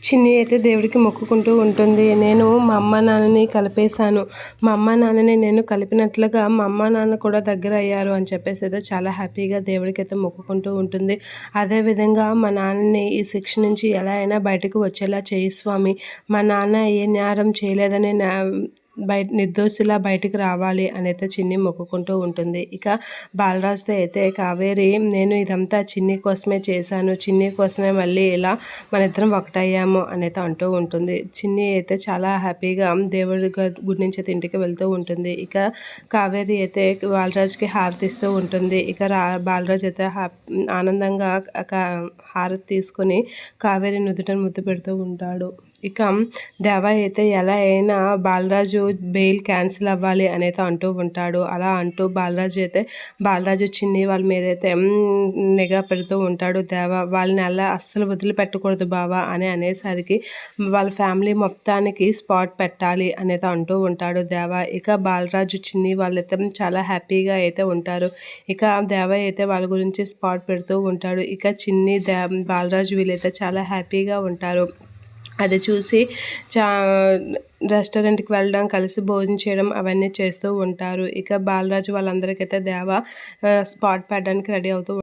చిన్ని అయితే దేవుడికి మొక్కుకుంటూ ఉంటుంది. నేను మా అమ్మ నాన్నని కలిపేశాను. మా అమ్మ నాన్నని నేను కలిపినట్లుగా మా అమ్మ నాన్న కూడా దగ్గర అయ్యారు అని చెప్పేసి అయితే చాలా హ్యాపీగా దేవుడికైతే మొక్కుకుంటూ ఉంటుంది. అదేవిధంగా మా నాన్నని ఈ శిక్ష నుంచి ఎలా అయినా బయటకు వచ్చేలా చేయి స్వామి. మా నాన్న ఏ నేరం చేయలేదని నిర్దోషిలా బయటికి రావాలి అనైతే చిన్ని మొక్కుకుంటూ ఉంటుంది. ఇక బాలరాజుతో అయితే కావేరి, నేను ఇదంతా చిన్ని కోసమే చేశాను, చిన్ని కోసమే మళ్ళీ ఇలా మన ఇద్దరం ఒకటయ్యాము అనైతే అంటూ ఉంటుంది. చిన్ని అయితే చాలా హ్యాపీగా దేవుడి గుడి నుంచి అయితే ఇంటికి వెళ్తూ ఉంటుంది. ఇక కావేరి అయితే బాలరాజుకి హారతిస్తూ ఉంటుంది. ఇక బాలరాజు అయితే ఆనందంగా హారతి తీసుకొని కావేరి నుదుటను ముద్దు పెడుతూ ఉంటాడు. ఇక దేవ అయితే ఎలా అయినా బాలరాజు బెయిల్ క్యాన్సిల్ అవ్వాలి అనేది అంటూ ఉంటాడు. అలా అంటూ బాలరాజు చిన్ని వాళ్ళ మీద అయితే నిఘా పెడుతూ ఉంటాడు. దేవ వాళ్ళని అలా అస్సలు వదిలిపెట్టకూడదు బావా అని అనేసరికి వాళ్ళ ఫ్యామిలీ మొత్తానికి స్పాట్ పెట్టాలి అనేది అంటూ ఉంటాడు దేవ. ఇక బాలరాజు చిన్ని వాళ్ళైతే చాలా హ్యాపీగా అయితే ఉంటారు. ఇక దేవ అయితే వాళ్ళ గురించి స్పాట్ పెడుతూ ఉంటాడు. ఇక చిన్ని బాలరాజు వీళ్ళైతే చాలా హ్యాపీగా ఉంటారు. అది చూసి రెస్టారెంట్కి వెళ్ళడం, కలిసి భోజనం చేయడం అవన్నీ చేస్తూ ఉంటారు. ఇక బాలరాజు వాళ్ళందరికైతే దేవ స్పాట్ పెట్టడానికి రెడీ అవుతూ